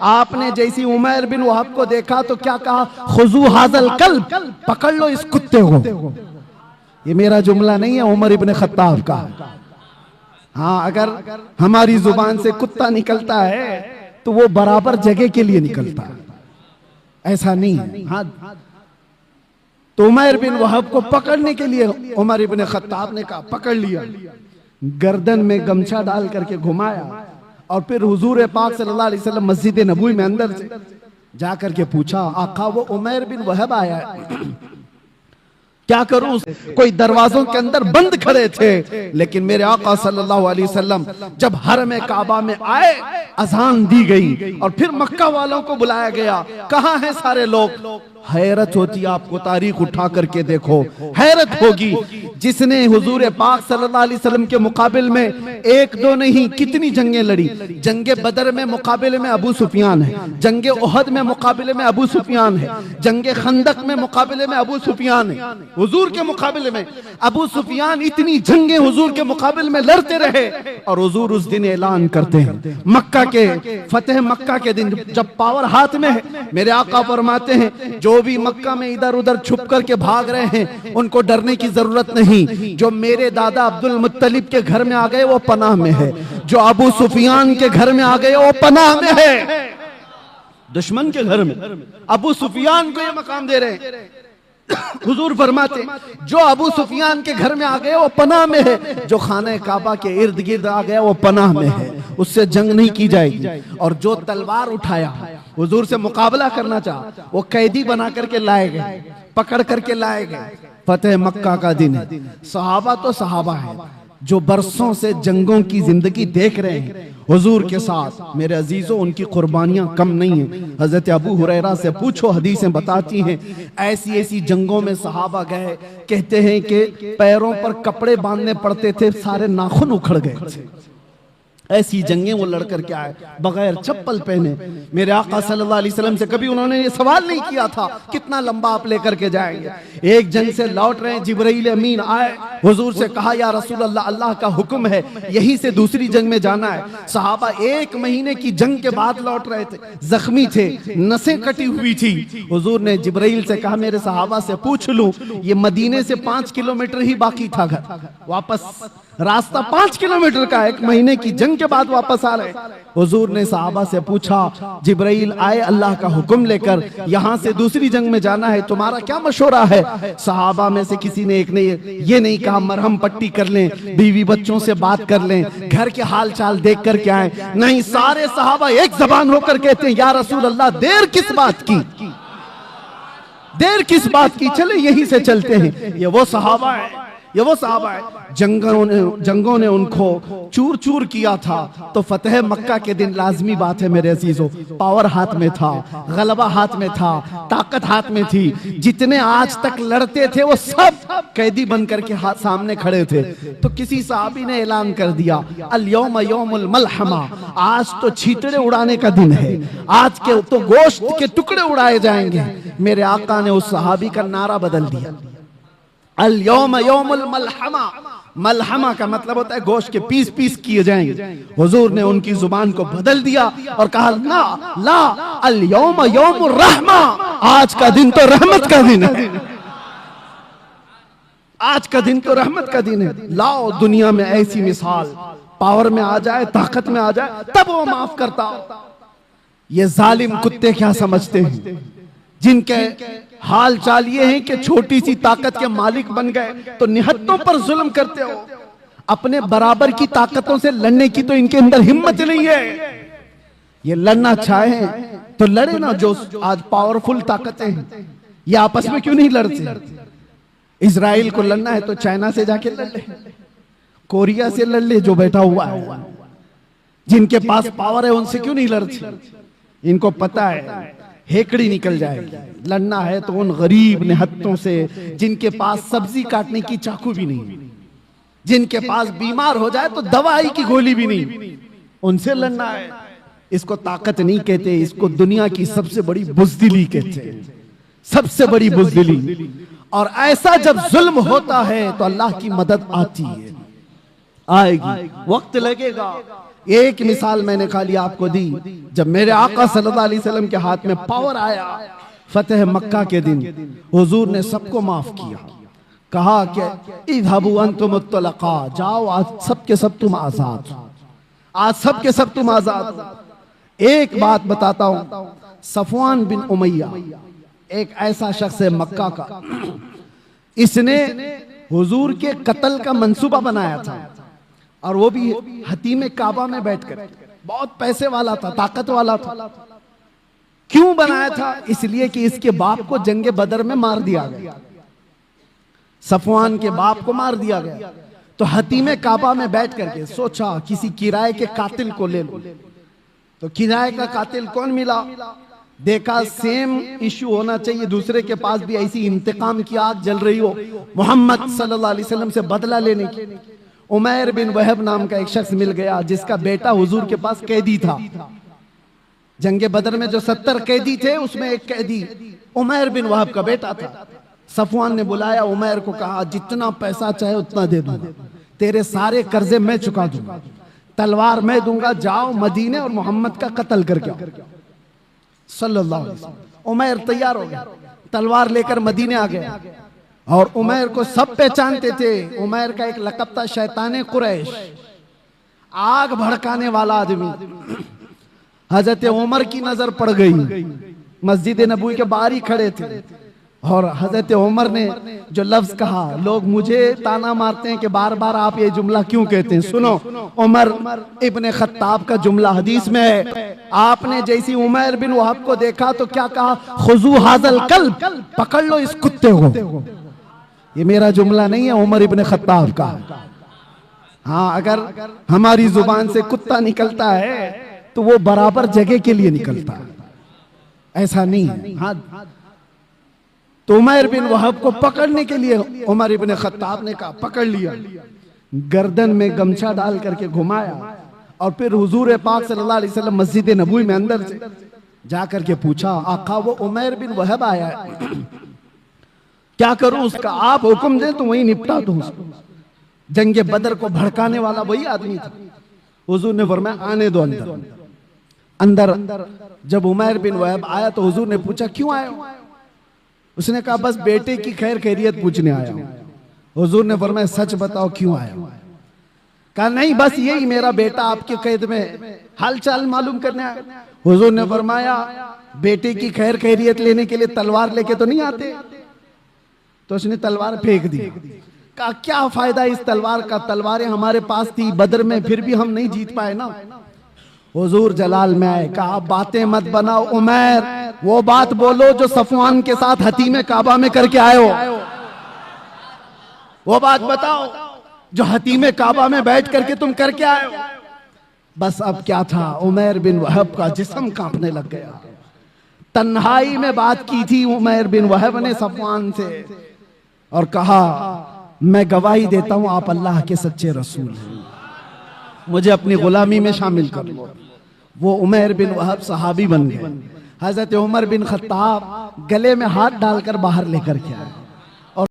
आपने जैसी उमैर बिन वहब को देखा तो क्या कहा, खुजू हाजल कल्ब, पकड़ लो इस कुत्ते को। ये मेरा जुमला नहीं है, उमर इब्न खत्ताब का। हाँ, अगर हमारी जुबान से कुत्ता निकलता है तो वो बराबर जगह के लिए निकलता है, ऐसा नहीं है। हाँ, तो उमैर बिन वहब को पकड़ने के लिए उमर इब्न खत्ताब ने कहा, पकड़ लिया, गर्दन में गमछा डाल करके घुमाया और फिर हुजूर पाक सल्लल्लाहु अलैहि वसल्लम मस्जिद नबवी में अंदर से जा करके पूछा, आका वो उमैर बिन वहब आया है, क्या करूं? कोई दरवाजों के अंदर बंद खड़े थे, लेकिन मेरे आका सल्लल्लाहु अलैहि वसल्लम जब हरम काबा में आए, अजान दी गई और फिर मक्का वालों को बुलाया गया। कहां हैं सारे लोग? हैरत होती है, आपको तारीख उठा करके देखो, हैरत होगी। जिसने हुजूर पाक सल्लल्लाहु अलैहि वसल्लम के मुकाबिल में एक दो नहीं कितनी जंगें लड़ी। जंगे बदर में मुकाबले में अबू सुफियान है, जंगे उहद में मुकाबले में अबू सुफियान है, जंगे खंदक में मुकाबले में अबू सुफियान है। हुजूर के मुकाबले में अबू सुफियान इतनी जंगे हुजूर के मुकाबले में लड़ते रहे और हुजूर उस दिन ऐलान करते हैं, मक्का के फतेह मक्का के दिन जब पावर हाथ में है, मेरे आका फरमाते हैं जो भी मक्का में इधर उधर छुप करके भाग रहे हैं उनको डरने की जरूरत नहीं। जो मेरे दादा अब्दुल मुत्तलिब के घर में आ गए वो पनाह में है, जो अबू सुफियान के घर में आ गए वो पनाह में है। दुश्मन के घर में अबू सुफियान को ये मकाम दे रहे हैं। हुजूर फरमाते जो अबू सुफियान के घर में आ गए वो पनाह में है, जो खाने काबा के इर्द गिर्द आ गया वो पनाह में है, उससे जंग नहीं की जाएगी। और जो तलवार उठाया हुजूर से मुकाबला करना चाहा वो कैदी बना करके लाए गए, पकड़ करके लाए गए। फतेह मक्का का दिन है, सहाबा तो सहाबा है जो बरसों से जंगों की जिंदगी देख रहे हैं हुजूर के साथ। मेरे अजीजों, उनकी कुर्बानियां कम नहीं है। हजरत अबू हुरैरा से पूछो, हदीसें बताती हैं ऐसी ऐसी जंगों में सहाबा गए, कहते हैं कि पैरों पर कपड़े बांधने पड़ते थे, सारे नाखून उखड़ गए थे। ऐसी जंगें वो लड़ करके आए बगैर चप्पल पहने। मेरे आका सल्लल्लाहु अलैहि वसल्लम से कभी उन्होंने ये सवाल नहीं किया था कितना लंबा आप लेकर के जाएंगे। एक जंग से लौट रहे हैं, जिब्राइल अमीन आए, हुजूर से कहा या रसूल अल्लाह, अल्लाह का हुक्म है यहीं से दूसरी जंग में जाना है। सहाबा 1 महीने की जंग के बाद लौट रहे थे, जख्मी थे, नसें कटी हुई थी। हुजूर ने जिब्राइल से कहा मेरे सहाबा से पूछ लूं, ये मदीने से 5 किलोमीटर ही बाकी था घर, वापस रास्ता 5 किलोमीटर का, 1 महीने की जंग के बाद वापस आ रहे। हुजूर ने सहाबा से पूछा, जिब्राइल आए अल्लाह का हुक्म लेकर, यहां से दूसरी जंग में जाना है, तुम्हारा क्या मशवरा है? सहाबा में से किसी ने एक ने ये नहीं कहा मरहम पट्टी कर लें, बीवी बच्चों से बात कर लें, घर के हाल चाल देख कर के आए। नहीं, सारे सहाबा एक जबान होकर कहते हैं या रसूल अल्लाह, देर किस बात की, देर किस बात की, चले यहीं से चलते हैं। ये वो सहाबा है, ये वो सहाबा है जंगों ने उनको चूर चूर किया था। तो फतेह मक्का के दिन लाजमी बात है मेरे अजीजों, पावर हाथ में था, गलबा हाथ में था, ताकत हाथ में थी। जितने आज तक लड़ते थे वो सब कैदी बन करके हाथ सामने खड़े थे। तो किसी साहबी ने ऐलान कर दिया, अल यौम यौमुल मलहमा, आज तो छींटड़े उड़ाने का दिन है, आज के तो गोश्त के टुकड़े उड़ाए जाएंगे। मेरे आका ने उस सहाबी का नारा बदल दिया, अल यौम यौमुल मलहमा। मलहमा का मतलब होता है गोश्त के पीस पीस किए जाएंगे। हुजूर ने उनकी जुबान को बदल दिया और कहा ना ला, अल यौम यौमुर रहमा, आज का दिन तो रहमत का दिन है, आज का दिन तो रहमत का दिन है। लाओ दुनिया में ऐसी मिसाल, पावर में आ जाए, ताकत में आ जाए, तब वो माफ करता। ये जालिम कुत्ते क्या समझते हैं, जिनके हाल चाल ये है कि छोटी सी ताकत के मालिक बन गए तो निहत्तों पर जुल्म करते हो। अपने बराबर की ताकतों से लड़ने की तो इनके अंदर हिम्मत नहीं है। ये लड़ना चाहे तो लड़े ना, जो आज पावरफुल ताकतें हैं ये आपस में क्यों नहीं लड़ते? इजराइल को लड़ना है तो चाइना से जाके लड़ ले, कोरिया से लड़ ले जो बैठा हुआ है। जिनके पास पावर है उनसे क्यों नहीं लड़ते? इनको पता है हेकड़ी निकल जाएगी। लड़ना है तो उन गरीब निहत्तों से जिनके पास सब्जी काटने की चाकू भी नहीं, जिनके पास बीमार हो जाए तो दवाई की गोली भी नहीं, उनसे लड़ना है। इसको ताकत नहीं कहते, इसको दुनिया की सबसे बड़ी बुज़दिली कहते हैं, सबसे बड़ी बुज़दिली। और ऐसा जब जुल्म होता है तो अल्लाह की मदद आती है, आएगी, वक्त लगेगा। एक मिसाल मैंने खाली आपको दी, जब मेरे आका सल्लल्लाहु अलैहि वसल्लम के हाथ में पावर आया फतेह मक्का के दिन, हुजूर ने सबको माफ किया, कहा कि इज़हबू अंतुम मुत्तलका, जाओ आज सब के सब तुम आजाद, आज सब के सब तुम आजाद। एक बात बताता हूं, सफवान बिन उमैया एक ऐसा शख्स है मक्का का, इसने हुजूर के कत्ल का मंसूबा बनाया था, और वो भी हतीम काबा में बैठकर। बहुत पैसे वाला था, ताकत वाला था। क्यों बनाया था? इसलिए कि इसके बाप को जंगे बदर में मार दिया गया, सफवान के बाप को मार दिया गया। तो हतीम काबा में बैठ करके सोचा किसी किराए के कातिल को ले लो। तो किराए का कातिल कौन मिला? देखा सेम इशू होना चाहिए, दूसरे के पास भी ऐसी इंतकाम की आग जल रही हो, मोहम्मद सल्लल्लाहु अलैहि वसल्लम से बदला लेने की। उमैर बिन वहब नाम का एक शख्स मिल गया, जिसका बेटा हुजूर के पास कैदी था। जंगे बदर में जो 70 कैदी थे, उसमें एक कैदी उमैर बिन वहब का बेटा था। सफवान ने बुलाया उमैर को, कहा जितना पैसा चाहे उतना दे दूंगा, तेरे सारे कर्जे मैं चुका दूंगा, तलवार मैं दूंगा, जाओ मदीने और मोहम्मद का कत्ल करके आओ सल्लल्लाहु अलैहि वसल्लम। उमैर तैयार हो गया, तलवार लेकर मदीने आ गया। और उमैर को सब पहचानते थे। उमैर का एक लक़ब था शैताने कुरैश, आग भड़काने वाला आदमी। हजरत उमर की नजर पड़ गई, मस्जिद नबवी के बाहर ही खड़े थे, और हजरत उमर ने जो लफ्ज कहा, लोग मुझे ताना मारते हैं कि बार बार आप ये जुमला क्यों कहते हैं। सुनो, उमर इब्ने खत्ताब का जुमला हदीस में है, आपने जैसी उमैर बिन वहब को देखा तो क्या कहा, खुजू हाजल कल्ब, पकड़ लो इस कुत्ते को। ये मेरा जुमला नहीं है, उमर इब्ने खत्ताब का। हाँ, अगर हमारी जुबान से कुत्ता निकलता है तो वो बराबर जगह के लिए निकलता है, ऐसा नहीं है। हाँ, तो उमैर बिन वहब को पकड़ने के लिए उमर इब्ने खत्ताब ने कहा, पकड़ लिया, गर्दन में गमछा डाल करके घुमाया, और फिर हुजूर पाक सल्लल्लाहु अलैहि वसल्लम मस्जिद नबवी में अंदर से जाकर के पूछा, आका वो उमैर बिन वहब आया है, क्या करूं उसका? आप हुक्म दें तो वही निपटा दूं उसको। जंगे बदर को भड़काने वाला वही आदमी था। हुजूर ने फरमाया आने दो अंदर। अंदर जब उमैर बिन वहब आया तो हुजूर ने पूछा, क्यों आए हो? उसने कहा, बस बेटे की खैर खैरियत पूछने आया हूं। हुजूर ने फरमाया, सच बताओ क्यों आया हो? कहा, नहीं बस यही, मेरा बेटा आपके कैद में, हालचाल मालूम करने आया। हुजूर ने फरमाया, बेटे की खैर खैरियत लेने के लिए तलवार लेके तो नहीं आते? तो उसने तलवार फेंक दी। कहा, क्या फायदा इस तलवार का, तलवारें हमारे पास थी बदर में, फिर भी हम नहीं जीत पाए ना। हुजूर जलाल में आए, कहा बातें मत बनाओ उमैर, वो बात बोलो जो सफवान के साथ हतीम काबा में करके आए हो। वो बात बताओ जो हतीम काबा में बैठ करके तुम करके आए हो। बस अब क्या था, उमैर बिन वहब का जिस्म कांपने लग गया। तन्हाई में बात की थी उमैर बिन वहब ने सफवान से, और कहा, मैं गवाही देता हूं आप अल्लाह के सच्चे रसूल हैं, मुझे अपनी गुलामी में शामिल कर लो। वो उमैर बिन वहब सहाबी बन गए। हजरत उमर बिन खत्ताब गले में हाथ डालकर बाहर लेकर के आए।